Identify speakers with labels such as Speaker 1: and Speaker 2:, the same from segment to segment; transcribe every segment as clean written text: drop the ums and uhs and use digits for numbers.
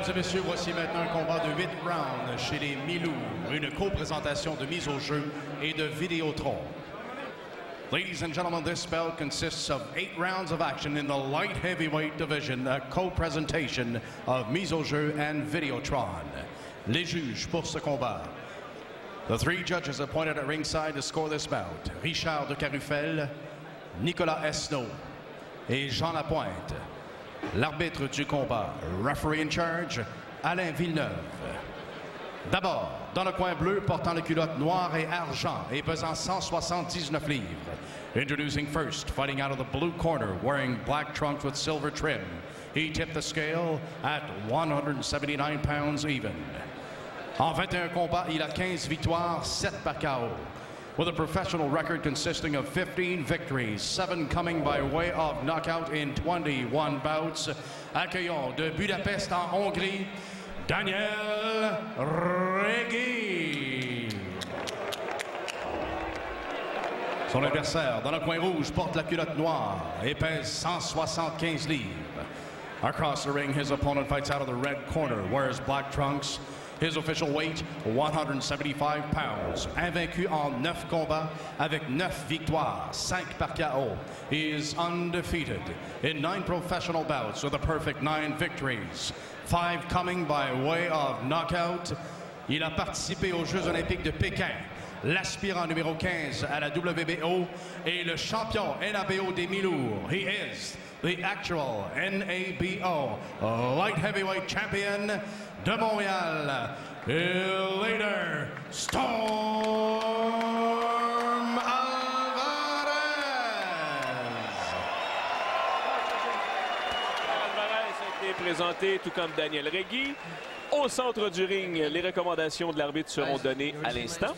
Speaker 1: Mesdames et messieurs, voici maintenant un combat de 8 rounds chez les mi-lourds, une co-présentation de mise au jeu et de Vidéotron. Ladies and gentlemen, this bout consists of 8 rounds of action in the light heavyweight division, a co-presentation of Mise au jeu and Vidéotron. Les juges pour ce combat. The 3 judges appointed at ringside to score this bout: Richard de Carufel, Nicolas Esnault et Jean Lapointe. L'arbitre du combat, referee in charge, Alain Villeneuve. D'abord, dans le coin bleu, portant le culotte noir et argent et pesant 179 livres. Introducing first, fighting out of the blue corner, wearing black trunks with silver trim. He tipped the scale at 179 pounds even. En 21 combats, il a 15 victoires, 7 par KO. With a professional record consisting of 15 victories, 7 coming by way of knockout in 21 bouts. Accueillons de Budapest en Hongrie, Daniel Regui. Son adversaire, dans le coin rouge, porte la culotte noire et pèse 175 livres. Across the ring, his opponent fights out of the red corner, wears black trunks. His official weight, 175 pounds. Invaincu en 9 combats avec 9 victoires, 5 par KO. He is undefeated in 9 professional bouts with a perfect 9 victories, 5 coming by way of knockout. Il a participé aux Jeux olympiques de Pékin, l'aspirant numéro 15 à la WBO et le champion NABO des mi-lourds. He is the actual NABO light heavyweight champion de Montréal, Leader Storm Alvarez.
Speaker 2: Alvarez a été présenté, tout comme Daniel Regui. Au centre du ring, les recommandations de l'arbitre seront données à l'instant.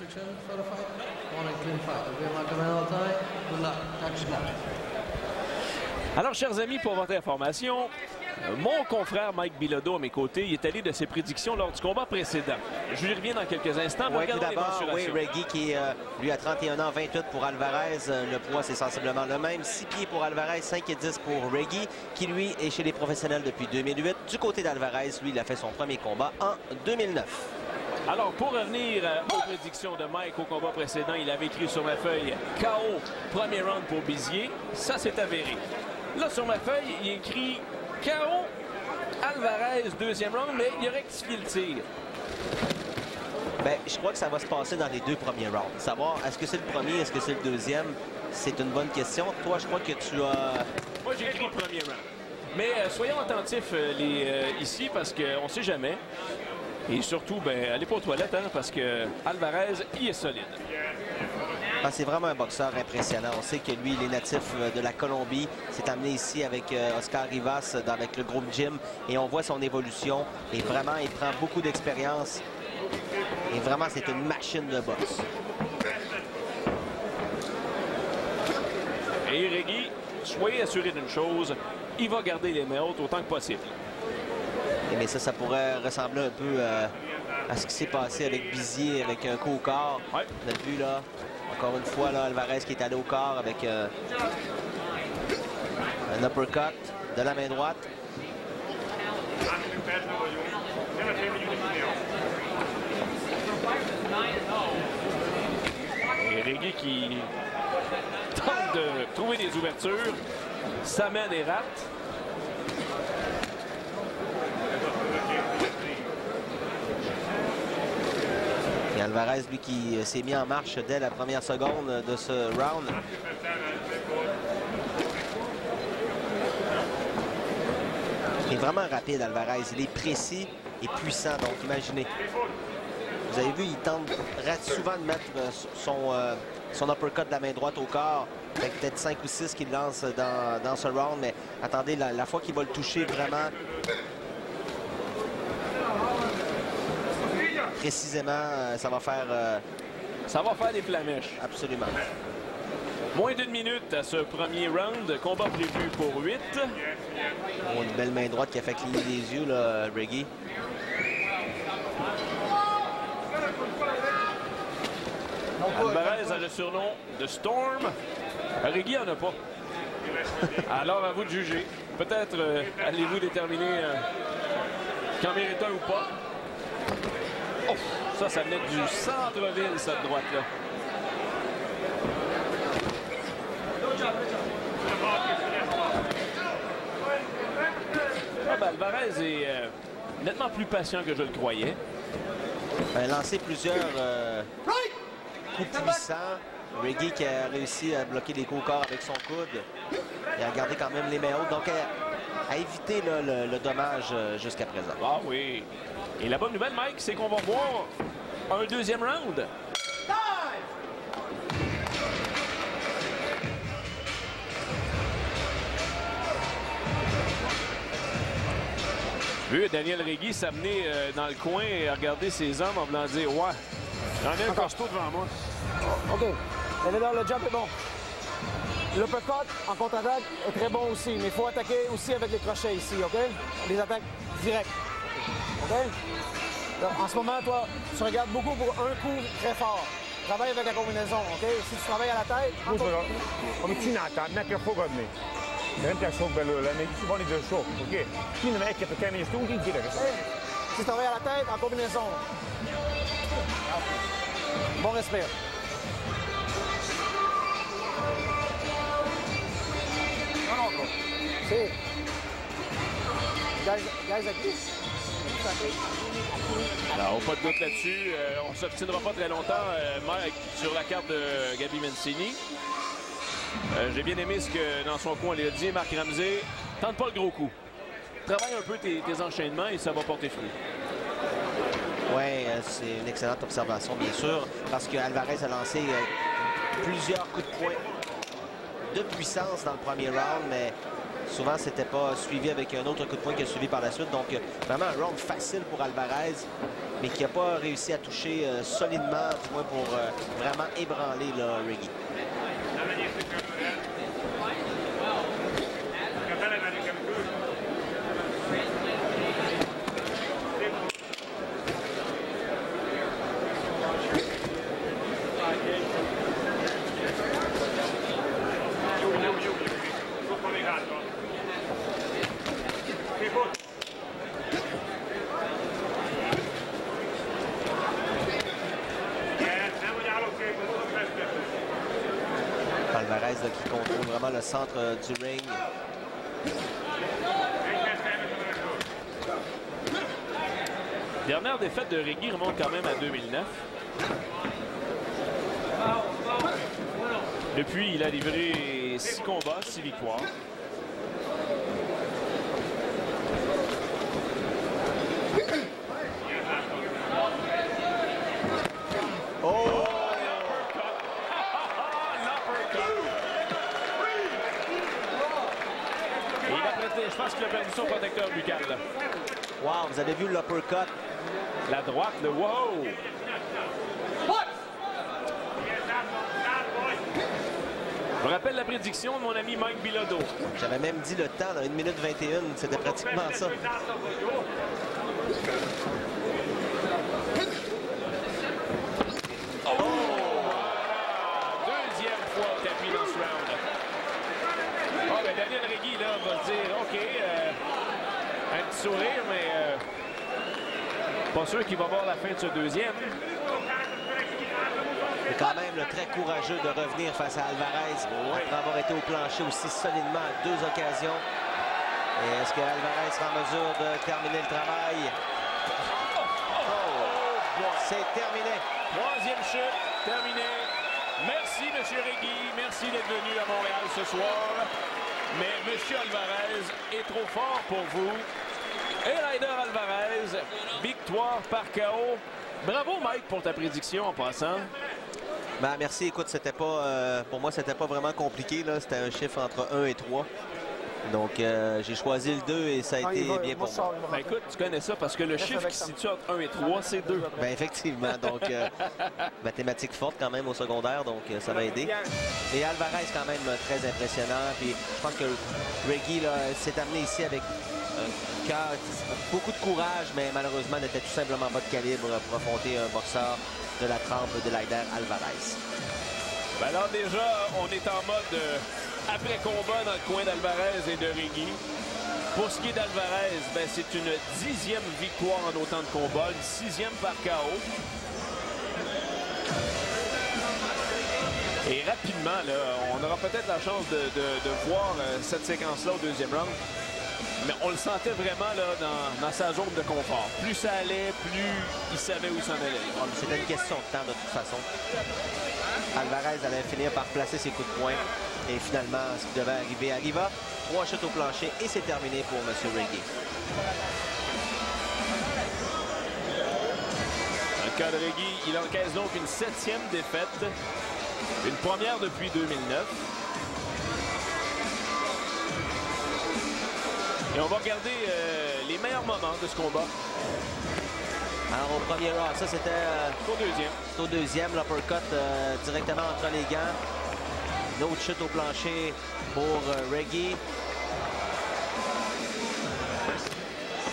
Speaker 2: Alors, chers amis, pour votre information, mon confrère Mike Bilodeau à mes côtés, il est allé de ses prédictions lors du combat précédent. Je lui reviens dans quelques instants.
Speaker 3: Oui, tout d'abord, oui, Regui qui lui a 31 ans, 28 pour Alvarez. Le poids, c'est sensiblement le même. 6 pieds pour Alvarez, 5 et 10 pour Regui, qui lui est chez les professionnels depuis 2008. Du côté d'Alvarez, lui, il a fait son premier combat en 2009.
Speaker 2: Alors, pour revenir aux prédictions de Mike au combat précédent, il avait écrit sur ma feuille KO, premier round pour Bizier. Ça, c'est avéré. Là, sur ma feuille, il écrit KO, Alvarez, deuxième round, mais il a rectifié le tir.
Speaker 3: Bien, je crois que ça va se passer dans les 2 premiers rounds. Savoir, est-ce que c'est le premier, est-ce que c'est le deuxième? C'est une bonne question. Toi, je crois que tu as...
Speaker 2: Moi, j'ai écrit premier round. Mais soyons attentifs ici, parce qu'on ne sait jamais. Et surtout, ben, allez pas aux toilettes, hein, parce que Alvarez, il est solide.
Speaker 3: Ah, c'est vraiment un boxeur impressionnant. On sait que lui, il est natif de la Colombie. S'est amené ici avec Oscar Rivas, avec le groupe Gym. Et on voit son évolution. Et vraiment, il prend beaucoup d'expérience. Et vraiment, c'est une machine de boxe.
Speaker 2: Et Regui, soyez assuré d'une chose, il va garder les mains hautes autant que possible.
Speaker 3: Mais ça pourrait ressembler un peu à ce qui s'est passé avec Bizier, avec un coup au corps.
Speaker 2: Ouais.
Speaker 3: On a vu, là, encore une fois, là, Alvarez qui est allé au corps avec un uppercut de la main droite.
Speaker 2: Et Regui qui tente de trouver des ouvertures, s'amène et rate.
Speaker 3: Et Alvarez, lui, qui s'est mis en marche dès la première seconde de ce round. Il est vraiment rapide, Alvarez. Il est précis et puissant, donc imaginez. Vous avez vu, il tente souvent de mettre son uppercut de la main droite au corps. Avec peut-être 5 ou 6 qu'il lance dans ce round, mais attendez, la fois qu'il va le toucher vraiment précisément, ça va faire
Speaker 2: des flamèches.
Speaker 3: Absolument.
Speaker 2: Moins d'1 minute à ce premier round. Combat prévu pour 8.
Speaker 3: Oh, une belle main droite qui a fait cligner les yeux, là, Regui.
Speaker 2: Alvarez a le surnom de Storm. Regui en a pas. Alors, à vous de juger. Peut-être allez-vous déterminer Qu'en mérite un ou pas. Oh, ça venait du centre-ville, cette droite-là. Ah, ben, Alvarez est nettement plus patient que je le croyais.
Speaker 3: Il a lancé plusieurs coups puissants. Reggie qui a réussi à bloquer les coups au corps avec son coude. Il a gardé quand même les mains hautes. Donc, à éviter là, le dommage jusqu'à présent.
Speaker 2: Ah oui. Et la bonne nouvelle, Mike, c'est qu'on va voir un deuxième round. Vu Daniel Reggie s'amener dans le coin et regarder ses hommes en voulant dire « Ouais, j'en ai un costaud devant moi. »
Speaker 4: OK. Et là, le jump est bon. L'uppercut en contre-attaque est très bon aussi, mais il faut attaquer aussi avec les crochets ici, OK? Les attaques directes. OK? Donc, en ce moment, toi, tu regardes beaucoup pour un coup très fort. Travaille avec la combinaison, OK? Si tu travailles à la tête...
Speaker 5: Come chinata, non è che fuoco a me. Veramente a so bello, la ne si vuole del show, ok? Chi non è che perché mi sto un dire che
Speaker 4: Si tu travailles à la tête, en combinaison. Bon respect. C'est... Guys, aquí.
Speaker 2: Alors, pas de doute là-dessus. On ne s'obstinera pas très longtemps, Mike, sur la carte de Gabi Mancini. J'ai bien aimé ce que, dans son coin, il a dit, Marc Ramsey, tente pas le gros coup. Travaille un peu tes enchaînements et ça va porter fruit.
Speaker 3: Oui, c'est une excellente observation, bien sûr, parce que Alvarez a lancé plusieurs coups de poing de puissance dans le premier round, mais souvent, c'était pas suivi avec un autre coup de poing qui a suivi par la suite. Donc, vraiment un round facile pour Alvarez, mais qui n'a pas réussi à toucher solidement, du moins pour vraiment ébranler là, Reggie. Alvarez là, qui contrôle vraiment le centre du ring.
Speaker 2: Dernière défaite de Reggie remonte quand même à 2009. Depuis, il a livré 6 combats, 6 victoires. Je pense qu'il a perdu son protecteur buccal.
Speaker 3: Wow, vous avez vu l'uppercut?
Speaker 2: La droite, le wow! Je me rappelle la prédiction de mon ami Mike Bilodeau.
Speaker 3: J'avais même dit le temps, dans 1 minute 21, c'était pratiquement ça.
Speaker 2: Deuxième fois au tapis dans ce round. Oh, ben Daniel Reggie là, va se dire, OK, un petit sourire, mais pas sûr qu'il va voir la fin de ce deuxième.
Speaker 3: Mais quand même très courageux de revenir face à Alvarez après avoir été au plancher aussi solidement à 2 occasions. Et est-ce que Alvarez sera en mesure de terminer le travail? C'est terminé.
Speaker 2: Troisième chute, terminé. Merci, M. Reggie. Merci d'être venu à Montréal ce soir. Mais M. Alvarez est trop fort pour vous. Et Ryder Alvarez, victoire par KO. Bravo, Mike, pour ta prédiction en passant.
Speaker 3: Ben, merci. Écoute, c'était pas pour moi, c'était pas vraiment compliqué. C'était un chiffre entre 1 et 3. Donc, j'ai choisi le 2 et ça a été bien pour moi.
Speaker 2: Ben, écoute, tu connais ça parce que le chiffre qui se situe entre 1 et 3, c'est 2.
Speaker 3: Ben, effectivement. Donc, mathématiques fortes quand même au secondaire. Donc, ça m'a aidé. Et Alvarez, quand même, très impressionnant. Puis, je pense que Reggie s'est amené ici avec beaucoup de courage, mais malheureusement, n'était tout simplement pas de calibre pour affronter un boxeur de la trempe de Ryder Alvarez.
Speaker 2: Ben alors déjà, on est en mode après-combat dans le coin d'Alvarez et de Reggie. Pour ce qui est d'Alvarez, ben, c'est une 10e victoire en autant de combats, une 6e par KO. Et rapidement, là, on aura peut-être la chance de voir cette séquence-là au deuxième round. Mais on le sentait vraiment là, dans sa zone de confort. Plus ça allait, plus il savait où il s'en allait.
Speaker 3: C'était une question de temps de toute façon. Alvarez allait finir par placer ses coups de poing. Et finalement, ce qui devait arriver arriva. 3 chutes au plancher et c'est terminé pour M. Reggie.
Speaker 2: Dans le cas de Reggie, il encaisse donc une 7e défaite. Une première depuis 2009. Et on va regarder les meilleurs moments de ce combat.
Speaker 3: Alors au premier round, ça c'était
Speaker 2: au deuxième.
Speaker 3: C'est au deuxième, l'uppercut directement entre les gants. Une autre chute au plancher pour Reggie.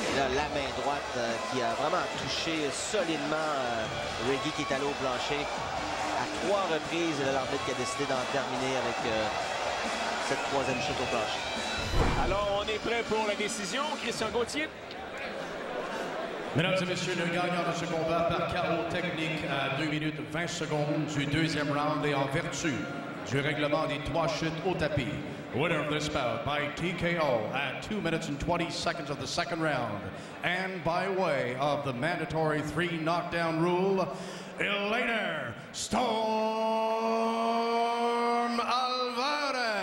Speaker 3: Et là, la main droite qui a vraiment touché solidement Reggie qui est allé au plancher. À 3 reprises, et l'arbitre qui a décidé d'en terminer avec cette 3e chute au plancher.
Speaker 2: Alors, on est prêt pour la décision. Christian Gauthier.
Speaker 1: Mesdames et messieurs, le gagnant de ce combat par KO technique à 2 minutes 20 secondes du deuxième round et en vertu du règlement des 3 chutes au tapis. Winner of this bout by TKO at 2 minutes and 20 seconds of the second round. And by way of the mandatory 3 knockdown rule, Eleider Storm Alvarez.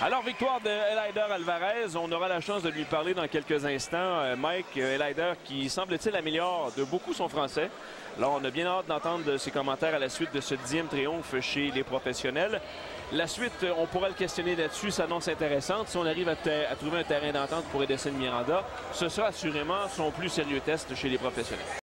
Speaker 2: Alors, victoire de Eleider Alvarez. On aura la chance de lui parler dans quelques instants. Mike, Eleider qui, semble-t-il, améliore de beaucoup son français. Alors, on a bien hâte d'entendre ses commentaires à la suite de ce 10e triomphe chez les professionnels. La suite, on pourra le questionner là-dessus, s'annonce intéressante. Si on arrive à trouver un terrain d'entente pour Edson Miranda, ce sera assurément son plus sérieux test chez les professionnels.